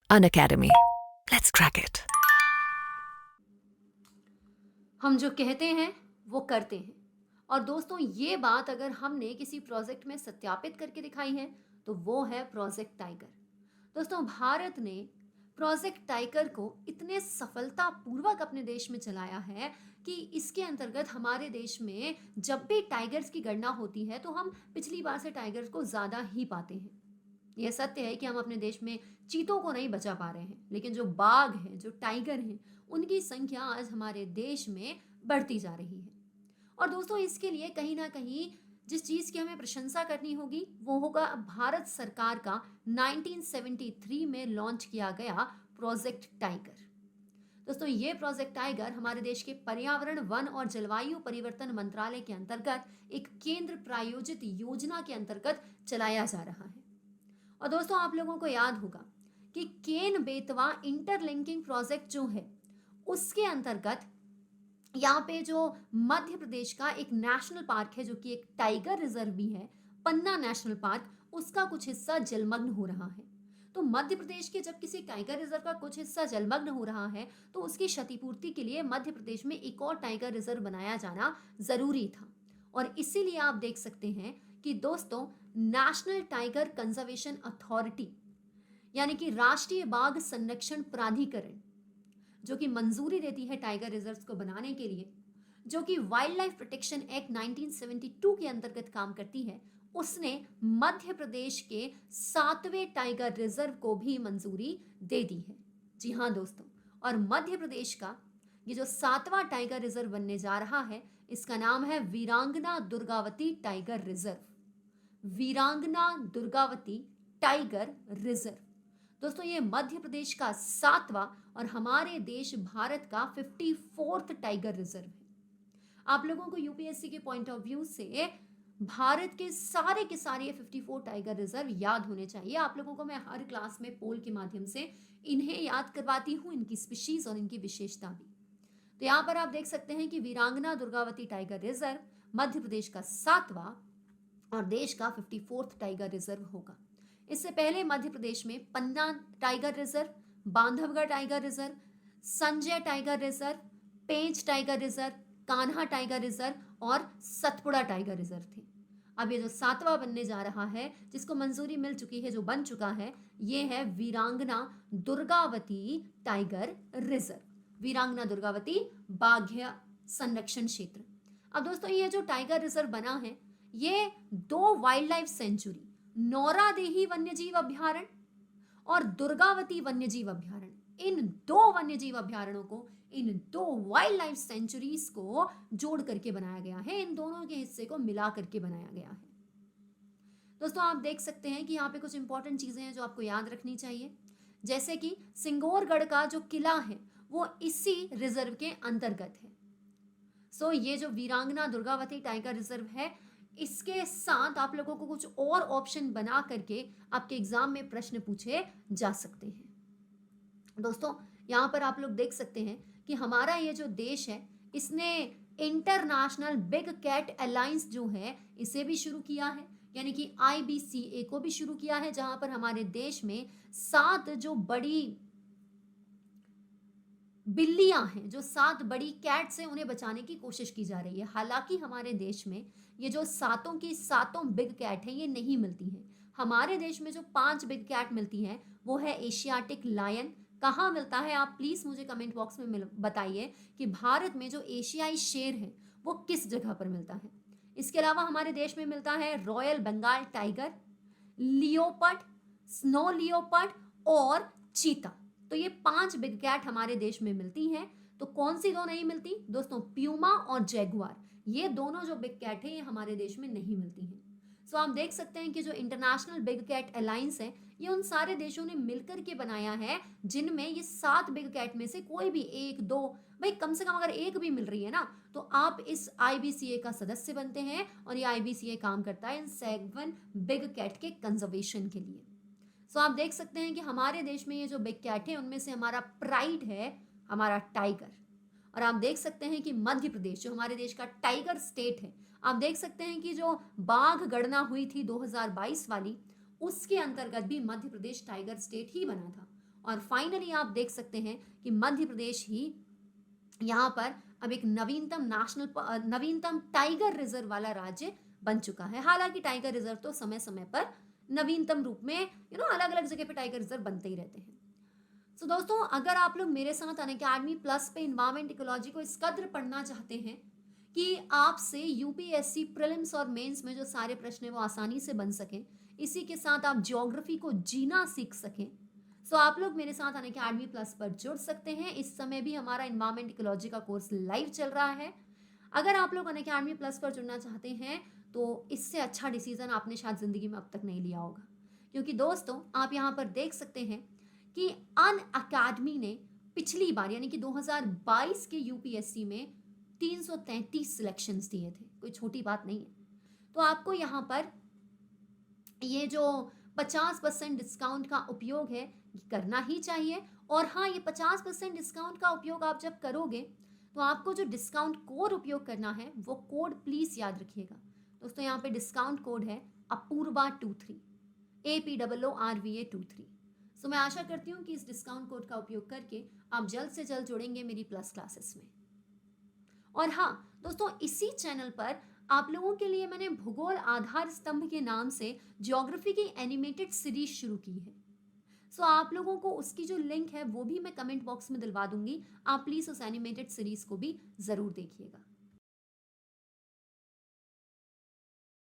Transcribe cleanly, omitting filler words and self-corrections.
Unacademy. Let's crack it. हम जो कहते हैं वो करते हैं। और दोस्तों, ये बात अगर हमने किसी प्रोजेक्ट में सत्यापित करके दिखाई है तो वो है प्रोजेक्ट टाइगर। दोस्तों, भारत ने प्रोजेक्ट टाइगर को इतने सफलतापूर्वक अपने देश में चलाया है कि इसके अंतर्गत हमारे देश में जब भी टाइगर्स की गणना होती है तो हम पिछली बार से टाइगर्स को ज़्यादा ही पाते हैं। यह सत्य है कि हम अपने देश में चीतों को नहीं बचा पा रहे हैं, लेकिन जो बाघ हैं, जो टाइगर हैं, उनकी संख्या आज हमारे देश में बढ़ती जा रही है। और दोस्तों, इसके लिए कहीं ना कहीं जिस चीज़ की हमें प्रशंसा करनी होगी वो होगा भारत सरकार का 1973 में लॉन्च किया गया प्रोजेक्ट टाइगर। दोस्तों, ये प्रोजेक्ट टाइगर हमारे देश के पर्यावरण, वन और जलवायु परिवर्तन मंत्रालय के अंतर्गत एक केंद्र प्रायोजित योजना के अंतर्गत चलाया जा रहा है। और दोस्तों, आप लोगों को याद होगा कि केन बेतवा इंटरलिंकिंग प्रोजेक्ट जो है उसके अंतर्गत यहाँ पे जो मध्य प्रदेश का एक नेशनल पार्क है, जो कि एक टाइगर रिजर्व भी है, पन्ना नेशनल पार्क, उसका कुछ हिस्सा जलमग्न हो रहा है। तो मध्य प्रदेश के जब किसी टाइगर रिजर्व का कुछ हिस्सा जलमग्न हो रहा है तो उसकी क्षतिपूर्ति के लिए मध्य प्रदेश में एक और टाइगर रिजर्व बनाया जाना जरूरी था। और इसीलिए आप देख सकते हैं कि दोस्तों, नेशनल टाइगर कंजर्वेशन अथॉरिटी यानी कि राष्ट्रीय बाघ संरक्षण प्राधिकरण, जो कि मंजूरी देती है टाइगर रिजर्व्स को बनाने के लिए, जो कि वाइल्ड लाइफ प्रोटेक्शन एक्ट 1972 के अंतर्गत काम करती है, उसने मध्य प्रदेश के 7वें टाइगर रिजर्व को भी मंजूरी दे दी है। जी हाँ दोस्तों, और मध्य प्रदेश का ये जो 7वां टाइगर रिजर्व बनने जा रहा है, इसका नाम है वीरांगना दुर्गावती टाइगर रिजर्व। वीरांगना दुर्गावती टाइगर रिजर्व। दोस्तों, ये मध्य प्रदेश का 7वां और हमारे देश भारत का 54th टाइगर रिजर्व है। आप लोगों को यूपीएससी के पॉइंट ऑफ व्यू से भारत के सारे 54 टाइगर रिजर्व याद होने चाहिए। आप लोगों को मैं हर क्लास में पोल के माध्यम से इन्हें याद करवाती हूँ, इनकी स्पीशीज और इनकी विशेषता भी। तो यहाँ पर आप देख सकते हैं कि वीरांगना दुर्गावती टाइगर रिजर्व मध्य प्रदेश का 7वां और देश का 54th टाइगर रिजर्व होगा। इससे पहले मध्य प्रदेश में Panna tiger reserve, Bandhavgarh tiger reserve, Sanjay tiger reserve, Pench tiger reserve, Kanha tiger reserve और सतपुड़ा टाइगर रिजर्व थे। अब ये जो 7वां बनने जा रहा है, जिसको मंजूरी मिल चुकी है, जो बन चुका है, ये है वीरांगना दुर्गावती टाइगर रिजर्व, वीरांगना दुर्गावती बाघ्य संरक्षण क्षेत्र। अब दोस्तों, ये जो टाइगर रिजर्व बना है, ये 2 वाइल्ड लाइफ सेंचुरी, नौरादेही वन्यजीव अभ्यारण्य और दुर्गावती वन्यजीव अभ्यारण्य, इन 2 वन्यजीव अभ्यारण्यों को, इन 2 वाइल्ड लाइफ सेंचुरीज को जोड़ करके बनाया गया है, इन दोनों के हिस्से को मिला करके बनाया गया है। दोस्तों, आप देख सकते हैं कि यहाँ पे कुछ इंपॉर्टेंट चीजें हैं जो आपको याद रखनी चाहिए, जैसे कि सिंगोरगढ़ का जो किला है वो इसी रिजर्व के अंतर्गत है। ये जो वीरांगना दुर्गावती टाइगर रिजर्व है, इसके साथ आप लोगों को कुछ और ऑप्शन बना करके आपके एग्जाम में प्रश्न पूछे जा सकते हैं। दोस्तों, यहाँ पर आप लोग देख सकते हैं कि हमारा ये जो देश है, इसने इंटरनेशनल बिग कैट अलायंस जो है इसे भी शुरू किया है, यानी कि IBCA को भी शुरू किया है, जहां पर हमारे देश में 7 जो बड़ी बिल्लियां हैं, जो 7 बड़ी कैट्स हैं, उन्हें बचाने की कोशिश की जा रही है। हालांकि हमारे देश में ये जो सातों की सातों बिग कैट हैं, ये नहीं मिलती हैं। हमारे देश में जो 5 बिग कैट मिलती हैं वो है एशियाटिक लायन। कहाँ मिलता है, आप प्लीज मुझे कमेंट बॉक्स में बताइए कि भारत में जो एशियाई शेर है वो किस जगह पर मिलता है। इसके अलावा हमारे देश में मिलता है royal Bengal tiger, leopard, snow leopard और चीता। तो ये 5 बिग कैट हमारे देश में मिलती हैं। तो कौन सी 2 नहीं मिलती दोस्तों? प्यूमा और जैगुआर, ये दोनों जो बिग कैट है ये हमारे देश में नहीं मिलती हैं। आप देख सकते हैं कि जो इंटरनेशनल बिग कैट अलायंस है, ये उन सारे देशों ने मिलकर के बनाया है, जिनमें ये 7 बिग कैट में से कोई भी 1-2, भाई कम से कम अगर एक भी मिल रही है ना, तो आप इस IBCA का सदस्य बनते हैं। और ये IBCA काम करता है इन 7 बिग कैट के कंजर्वेशन के लिए। आप देख सकते हैं कि हमारे देश में ये जो बिग कैट है, उनमें से हमारा प्राइड है हमारा टाइगर। और आप देख सकते हैं कि मध्य प्रदेश जो हमारे देश का टाइगर स्टेट है, आप देख सकते हैं कि जो बाघ गणना हुई थी 2022 वाली, उसके अंतर्गत भी मध्य प्रदेश टाइगर स्टेट ही बना था। और फाइनली आप देख सकते हैं कि मध्य प्रदेश ही यहाँ पर अब एक नवीनतम टाइगर रिजर्व वाला राज्य बन चुका है। हालांकि टाइगर रिजर्व तो समय समय पर नवीनतम रूप में अलग अलग जगह पे टाइगर रिजर्व बनते ही रहते हैं। सो दोस्तों, अगर आप लोग मेरे साथ अनअकैडमी प्लस पे इन्वायरमेंट इकोलॉजी को इस कद्र पढ़ना चाहते हैं कि आपसे यूपीएससी प्रीलिम्स और मेंस में जो सारे प्रश्न है वो आसानी से बन सकें, इसी के साथ आप ज्योग्राफी को जीना सीख सकें, सो आप लोग मेरे साथ अनअकैडमी प्लस पर जुड़ सकते हैं। इस समय भी हमारा इन्वायरमेंट इकोलॉजी का कोर्स लाइव चल रहा है। अगर आप लोग अनअकैडमी प्लस पर जुड़ना चाहते हैं तो इससे अच्छा डिसीजन आपने शायद जिंदगी में अब तक नहीं लिया होगा, क्योंकि दोस्तों आप यहाँ पर देख सकते हैं कि अनअकैडमी ने पिछली बार यानी कि 2022 के यूपीएससी में 333 सिलेक्शंस दिए थे। कोई छोटी बात नहीं है। तो आपको यहाँ पर ये जो 50% डिस्काउंट का उपयोग है ये करना ही चाहिए। और हाँ, ये 50% डिस्काउंट का उपयोग आप जब करोगे तो आपको जो डिस्काउंट कोड उपयोग करना है वो कोड प्लीज याद रखिएगा। दोस्तों यहाँ पे डिस्काउंट कोड है अपूर्वा23, APOORVA23। सो मैं आशा करती हूँ कि इस डिस्काउंट कोड का उपयोग करके आप जल्द से जल्द जुड़ेंगे मेरी प्लस क्लासेस में। और हाँ दोस्तों, इसी चैनल पर आप लोगों के लिए मैंने भूगोल आधार स्तंभ के नाम से ज्योग्राफी की एनिमेटेड सीरीज शुरू की है। सो आप लोगों को उसकी जो लिंक है वो भी मैं कमेंट बॉक्स में दिलवा दूंगी। आप प्लीज उस एनिमेटेड सीरीज को भी जरूर देखिएगा।